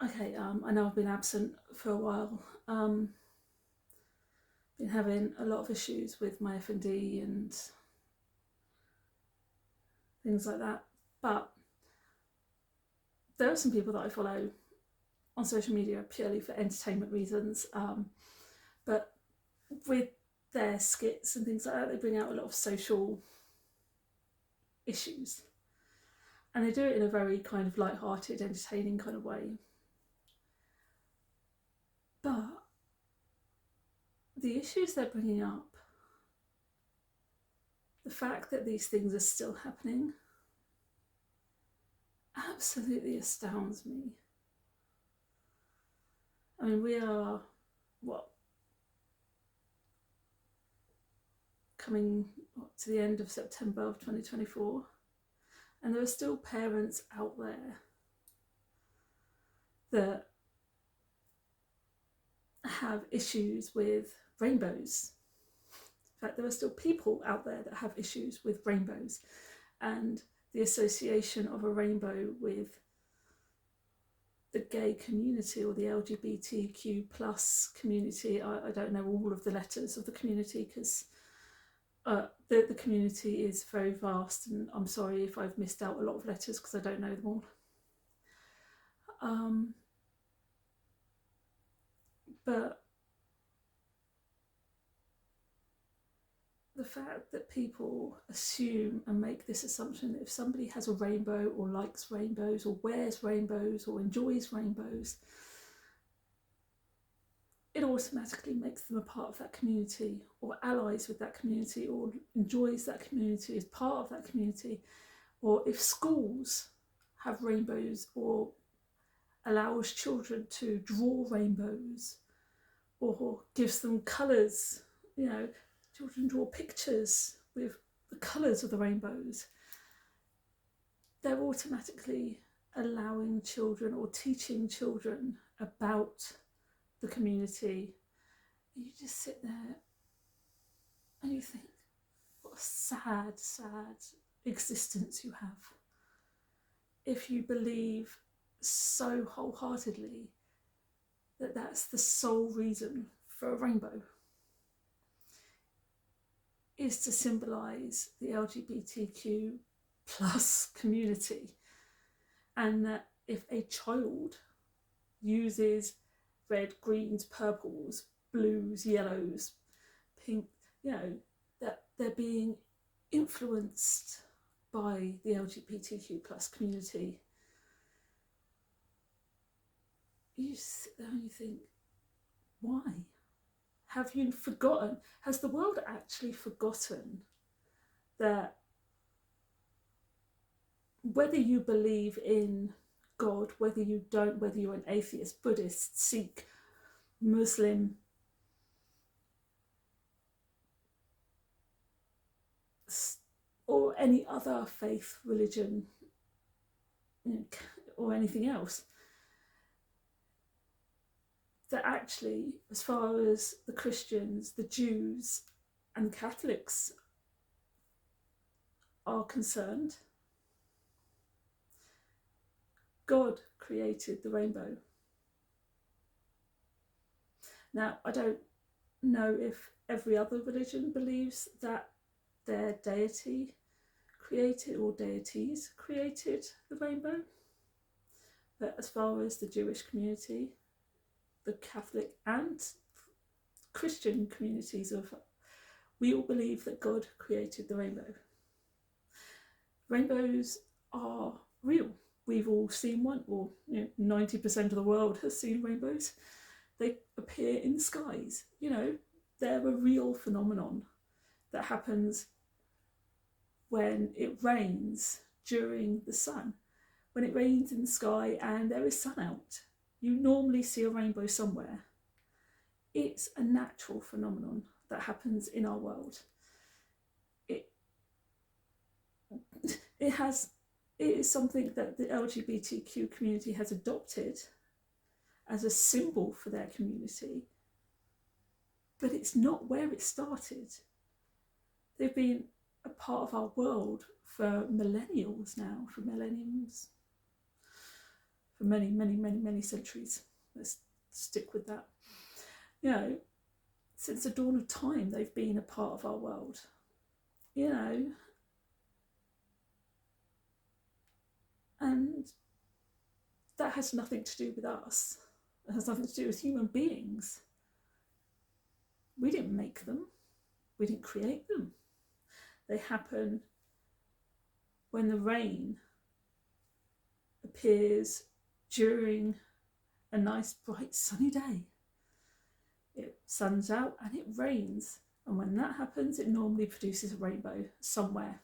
Okay, I know I've been absent for a while. Been having a lot of issues with my F&D and things like that. But there are some people that I follow on social media purely for entertainment reasons. But with their skits and things like that, they bring out a lot of social issues. And they do it in a very kind of light-hearted, entertaining kind of way. But the issues they're bringing up, the fact that these things are still happening, absolutely astounds me. I mean, we are, what, coming to the end of September of 2024, and there are still parents out there that have issues with rainbows. In fact, there are still people out there that have issues with rainbows, and the association of a rainbow with the gay community or the LGBTQ plus community. I don't know all of the letters of the community because the community is very vast, and I'm sorry if I've missed out a lot of letters because I don't know them all. But the fact that people assume and make this assumption that if somebody has a rainbow or likes rainbows or wears rainbows or enjoys rainbows, it automatically makes them a part of that community or allies with that community or enjoys that community, is part of that community. Or if schools have rainbows or allows children to draw rainbows or gives them colours, children draw pictures with the colours of the rainbows, they're automatically allowing children or teaching children about the community. And you just sit there and you think, what a sad, sad existence you have if you believe so wholeheartedly that that's the sole reason for a rainbow, is to symbolise the LGBTQ plus community, and that if a child uses red, greens, purples, blues, yellows, pink, that they're being influenced by the LGBTQ plus community. You sit there and you think, why? Have you forgotten? Has the world actually forgotten that whether you believe in God, whether you don't, whether you're an atheist, Buddhist, Sikh, Muslim, or any other faith, religion, or anything else, that actually, as far as the Christians, the Jews, and the Catholics are concerned, God created the rainbow. Now, I don't know if every other religion believes that their deity created, or deities created, the rainbow. But as far as the Jewish community, the Catholic and Christian communities we all believe that God created the rainbow. Rainbows are real. We've all seen one, or 90% of the world has seen rainbows. They appear in the skies. They're a real phenomenon that happens when it rains during the sun. When it rains in the sky and there is sun out, you normally see a rainbow somewhere. It's a natural phenomenon that happens in our world. It is something that the LGBTQ community has adopted as a symbol for their community, but it's not where it started. They've been a part of our world for millennials now, for many, many, many, many centuries. Let's stick with that. You know, since the dawn of time, they've been a part of our world. You know, and that has nothing to do with us. It has nothing to do with human beings. We didn't make them. We didn't create them. They happen when the rain appears during a nice bright sunny day. It sun's out and it rains, and when that happens, it normally produces a rainbow somewhere,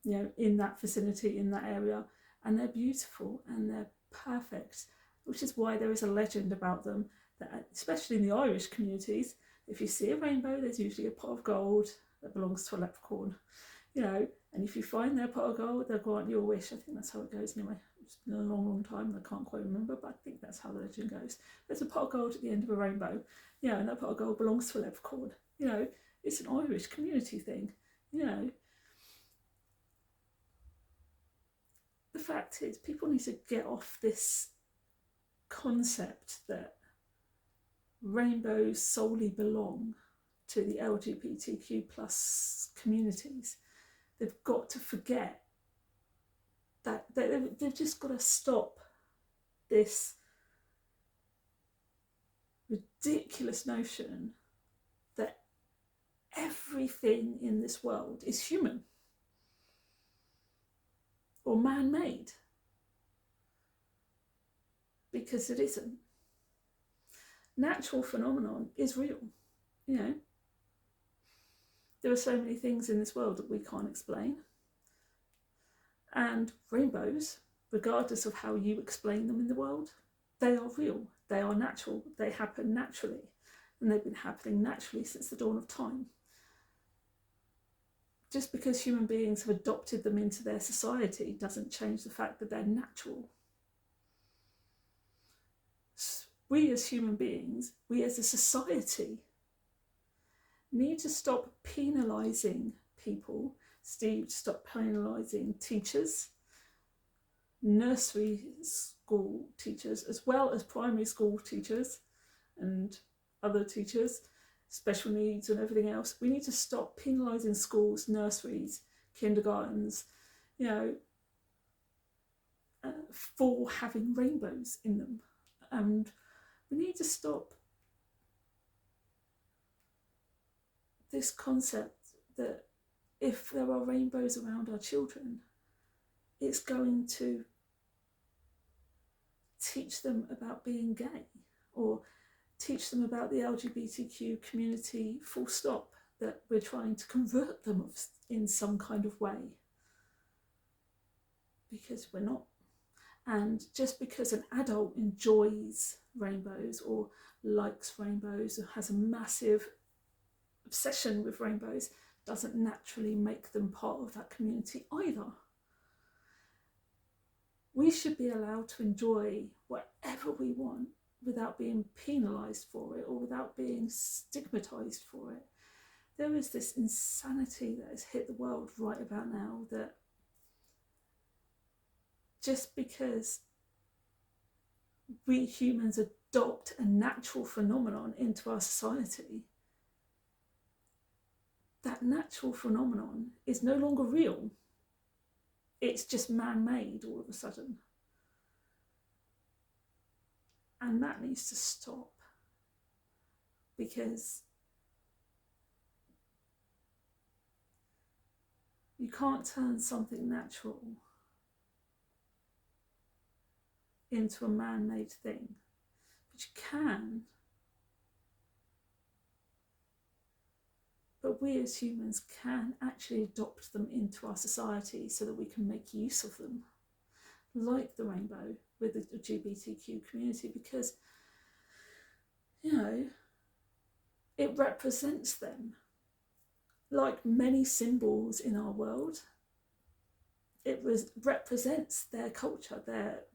you know, in that vicinity, in that area, and they're beautiful and they're perfect, which is why there is a legend about them, that especially in the Irish communities, if you see a rainbow, there's usually a pot of gold that belongs to a leprechaun, you know, and if you find their pot of gold, they'll grant you a wish. I think that's how it goes anyway. It's been a long, long time and I can't quite remember, but I think that's how the legend goes. There's a pot of gold at the end of a rainbow, you know, and that pot of gold belongs to a leprechaun. You know, it's an Irish community thing, you know. The fact is, people need to get off this concept that rainbows solely belong to the LGBTQ plus communities. They've got to forget that. They've just got to stop this ridiculous notion that everything in this world is human or man-made, because it isn't. Natural phenomenon is real, you know. There are so many things in this world that we can't explain, and rainbows, regardless of how you explain them in the world, they are real, they are natural, they happen naturally, and they've been happening naturally since the dawn of time. Just because human beings have adopted them into their society doesn't change the fact that they're natural. We as human beings, we as a society, need to stop penalising people, stop penalising teachers, nursery school teachers, as well as primary school teachers and other teachers, special needs and everything else. We need to stop penalising schools, nurseries, kindergartens, you know, for having rainbows in them. And we need to stop this concept that if there are rainbows around our children, it's going to teach them about being gay or teach them about the LGBTQ community, full stop, that we're trying to convert them in some kind of way. Because we're not. And just because an adult enjoys rainbows or likes rainbows or has a massive obsession with rainbows doesn't naturally make them part of that community either. We should be allowed to enjoy whatever we want without being penalised for it or without being stigmatised for it. There is this insanity that has hit the world right about now, that just because we humans adopt a natural phenomenon into our society, that natural phenomenon is no longer real. It's just man-made all of a sudden. And that needs to stop, because you can't turn something natural into a man-made thing, but you can. But we as humans can actually adopt them into our society so that we can make use of them, like the rainbow with the LGBTQ community, because, you know, it represents them. Like many symbols in our world, it represents their culture,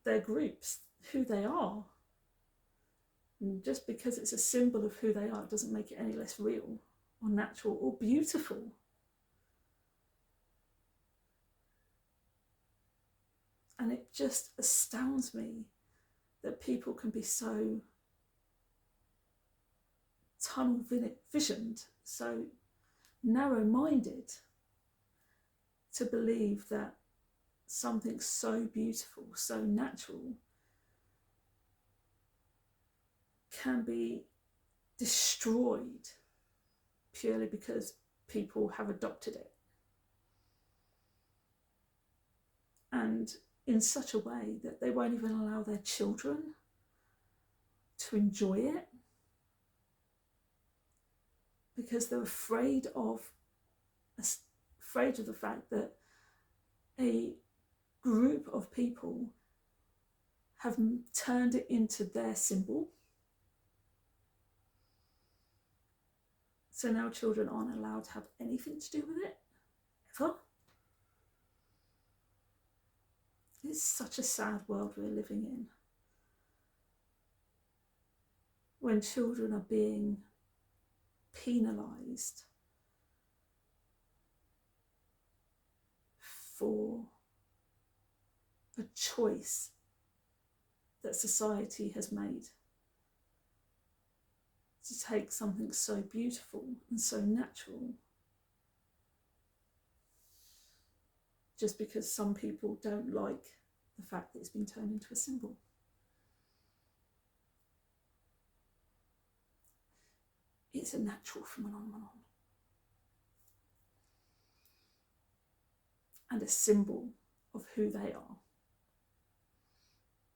their groups, who they are. And just because it's a symbol of who they are doesn't make it any less real or natural or beautiful. And it just astounds me that people can be so tunnel visioned, so narrow-minded, to believe that something so beautiful, so natural, can be destroyed purely because people have adopted it, and in such a way that they won't even allow their children to enjoy it, because they're afraid of the fact that a group of people have turned it into their symbol. So now children aren't allowed to have anything to do with it, ever. It's such a sad world we're living in, when children are being penalised for a choice that society has made to take something so beautiful and so natural just because some people don't like the fact that it's been turned into a symbol. It's a natural phenomenon and a symbol of who they are.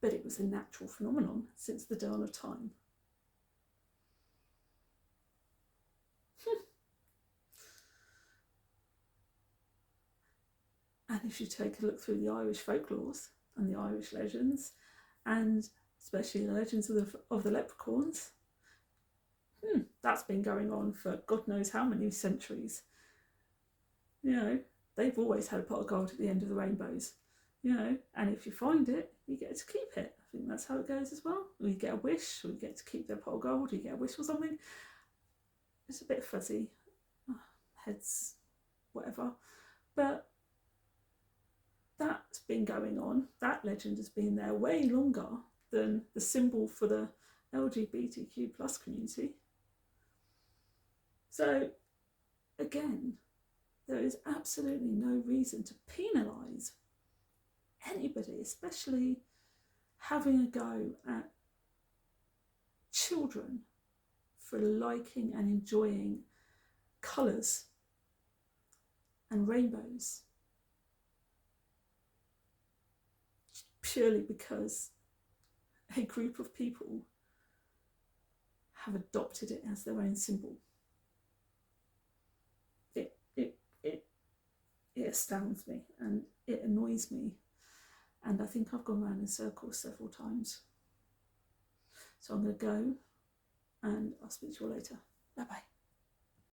But it was a natural phenomenon since the dawn of time. And if you take a look through the Irish folklores and the Irish legends, and especially the legends of the leprechauns, that's been going on for God knows how many centuries. You know, they've always had a pot of gold at the end of the rainbows. You know, and if you find it, you get to keep it. I think that's how it goes as well. Or you get a wish, or you get to keep their pot of gold, or you get a wish or something. It's a bit fuzzy. Heads, whatever. But that's been going on. That legend has been there way longer than the symbol for the LGBTQ plus community. So, again, there is absolutely no reason to penalise anybody, especially having a go at children for liking and enjoying colours and rainbows purely because a group of people have adopted it as their own symbol. It astounds me and it annoys me, and I think I've gone around in circles several times. So I'm going to go, and I'll speak to you all later. Bye bye.